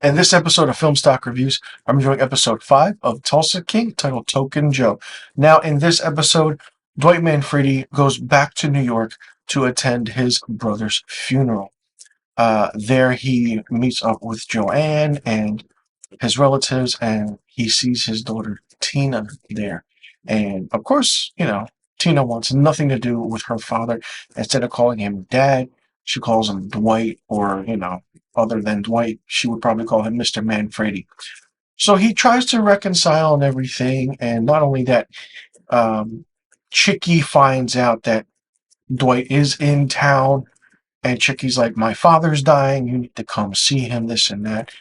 In this episode of Film Stock Reviews, I'm reviewing episode 5 of Tulsa King, titled Token Joe. Now, in this episode, Dwight Manfredi goes back to New York to attend his brother's funeral. There he meets up with Joanne and his relatives, and he sees his daughter Tina there. And of course, Tina wants nothing to do with her father. Instead of calling him Dad, she calls him Dwight, or, other than Dwight, she would probably call him Mr. Manfredi. So he tries to reconcile and everything, and not only that, Chicky finds out that Dwight is in town, and Chicky's like, my father's dying, you need to come see him, this and that.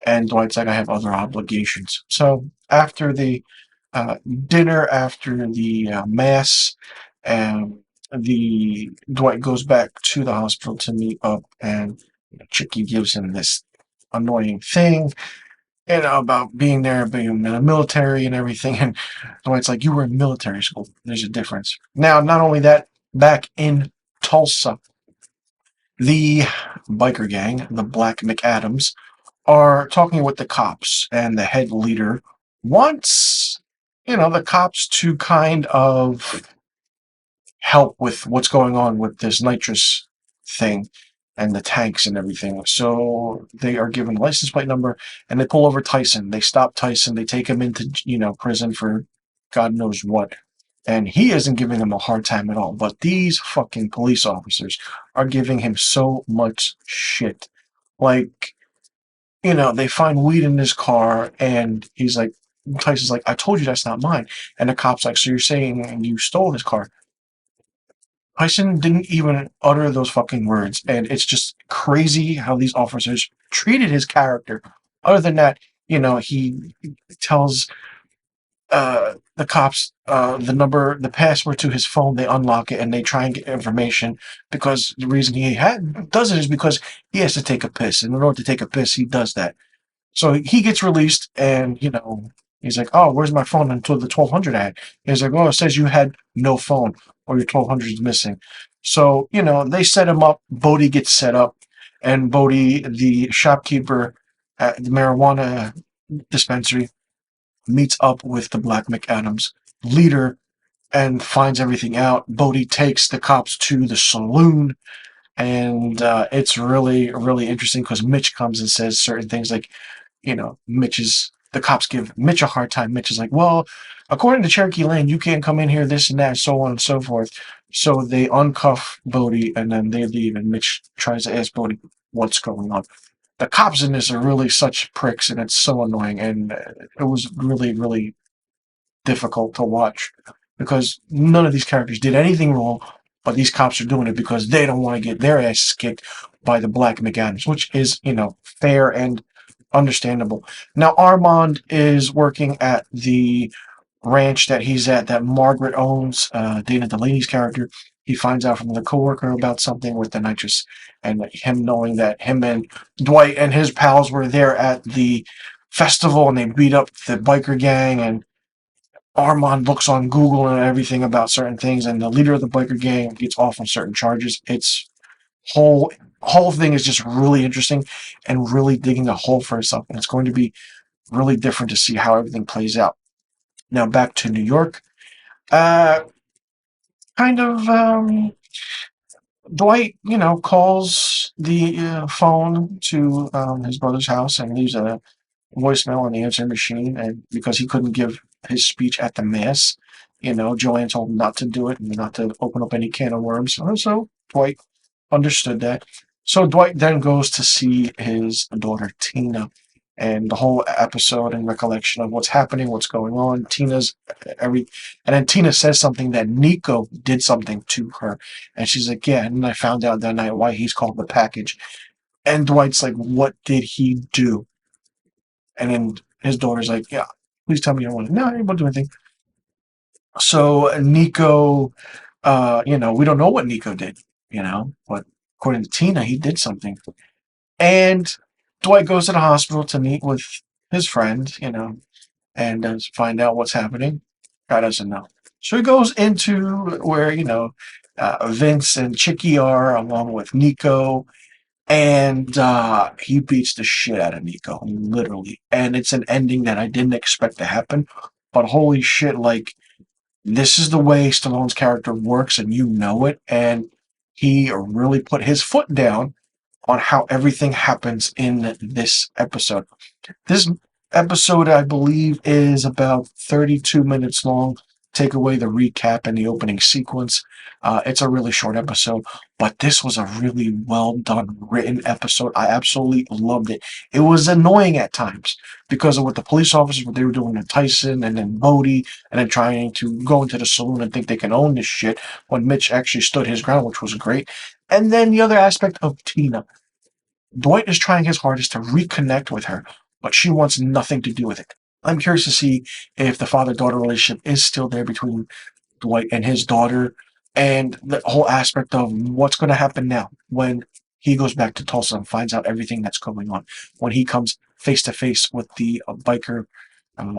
And Dwight's like, I have other obligations. So after the dinner, after the mass, um, the Dwight goes back to the hospital to meet up, and Chicky gives him this annoying thing, about being there, being in the military and everything. And Dwight's like, you were in military school. There's a difference. Now, not only that, back in Tulsa, the biker gang, the Black McAdams, are talking with the cops, and the head leader wants, the cops to kind of help with what's going on with this nitrous thing and the tanks and everything. So they are given a license plate number, and they pull over Tyson. They stop Tyson. They take him into, prison for God knows what. And he isn't giving them a hard time at all. But these fucking police officers are giving him so much shit. Like, they find weed in his car, and he's like, Tyson's like, I told you that's not mine. And the cop's like, so you're saying you stole his car? Tyson didn't even utter those fucking words, and it's just crazy how these officers treated his character. Other than that, he tells the cops the password to his phone. They unlock it and they try and get information, because the reason he does it is because he has to take a piss, and in order to take a piss, he does that. So he gets released, and he's like, "Oh, where's my phone?" Until the 1200 ad. He's like, "Oh, it says you had no phone, or your 1200 is missing." So they set him up. Bodie gets set up, and Bodie, the shopkeeper at the marijuana dispensary, meets up with the Black McAdams leader and finds everything out. Bodie takes the cops to the saloon, and it's really, really interesting because Mitch comes and says certain things like, the cops give Mitch a hard time. Mitch is like, well, according to Cherokee Lane, you can't come in here, this and that, so on and so forth. So they uncuff Bodie, and then they leave, and Mitch tries to ask Bodie what's going on. The cops in this are really such pricks, and it's so annoying, and it was really, really difficult to watch, because none of these characters did anything wrong, but these cops are doing it because they don't want to get their ass kicked by the Black McAdams, which is, fair and understandable. Now, Armand is working at the ranch that he's at, that Margaret owns, Dana Delaney's character. He finds out from the coworker about something with the nitrous, and him knowing that him and Dwight and his pals were there at the festival, and they beat up the biker gang, and Armand looks on Google and everything about certain things, and the leader of the biker gang gets off on certain charges. It's whole thing is just really interesting and really digging a hole for itself, and it's going to be really different to see how everything plays out. Now back to New York. Uh, kind of Dwight, calls the phone to his brother's house and leaves a voicemail on the answering machine, and because he couldn't give his speech at the mass, Joanne told him not to do it and not to open up any can of worms. So Dwight understood that. So Dwight then goes to see his daughter Tina, and the whole episode and recollection of what's happening, what's going on. And then Tina says something that Nico did something to her, and she's like, "Yeah." And I found out that night why he's called the package. And Dwight's like, "What did he do?" And then his daughter's like, "Yeah, please tell me you don't want to." No, I won't do anything. So Nico, we don't know what Nico did, but according to Tina, he did something. And Dwight goes to the hospital to meet with his friend, and find out what's happening. God doesn't know. So he goes into where, Vince and Chicky are, along with Nico. And he beats the shit out of Nico, literally. And it's an ending that I didn't expect to happen. But holy shit, like, this is the way Stallone's character works, and you know it. And he really put his foot down on how everything happens in this episode. This episode, I believe, is about 32 minutes long. Take away the recap and the opening sequence. It's a really short episode, but this was a really well done, written episode. I absolutely loved it. It was annoying at times because of what the police officers, what they were doing to Tyson and then Bodie, and then trying to go into the saloon and think they can own this shit when Mitch actually stood his ground, which was great. And then the other aspect of Tina. Dwight is trying his hardest to reconnect with her, but she wants nothing to do with it. I'm curious to see if the father-daughter relationship is still there between Dwight and his daughter, and the whole aspect of what's going to happen now when he goes back to Tulsa and finds out everything that's going on, when he comes face to face with the biker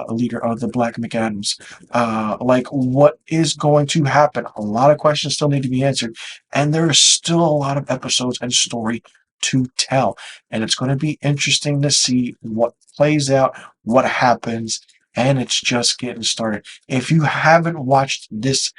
leader of the Black McAdams. Like, what is going to happen? A lot of questions still need to be answered, and there's still a lot of episodes and story to tell. And it's going to be interesting to see what plays out, what happens, and it's just getting started. If you haven't watched this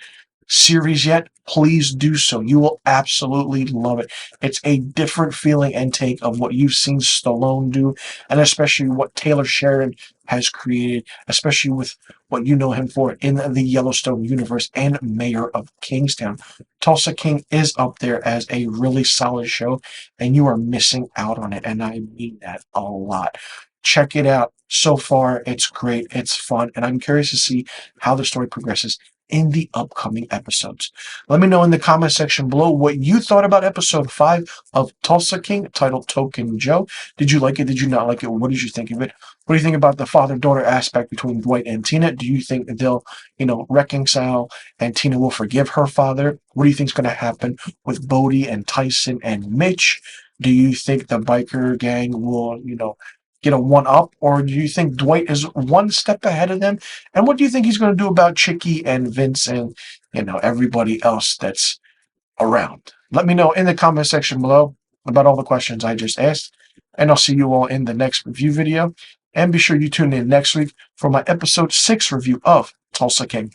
series yet, please do so. You will absolutely love it. It's a different feeling and take of what you've seen Stallone do, and especially what Taylor Sheridan has created, especially with what you know him for in the Yellowstone universe and Mayor of Kingstown. Tulsa King is up there as a really solid show, and you are missing out on it, and I mean that a lot. Check it out. So far, it's great, it's fun, and I'm curious to see how the story progresses in the upcoming episodes. Let me know in the comment section below what you thought about episode 5 of Tulsa King, titled Token Joe. Did you like it? Did you not like it? What did you think of it? What do you think about the father-daughter aspect between Dwight and Tina? Do you think that they'll, reconcile and Tina will forgive her father? What do you think is going to happen with Bodie and Tyson and Mitch? Do you think the biker gang will, get a one-up, or do you think Dwight is one step ahead of them? And what do you think he's going to do about Chicky and Vince and, everybody else that's around? Let me know in the comment section below about all the questions I just asked. And I'll see you all in the next review video. And be sure you tune in next week for my episode 6 review of Tulsa King.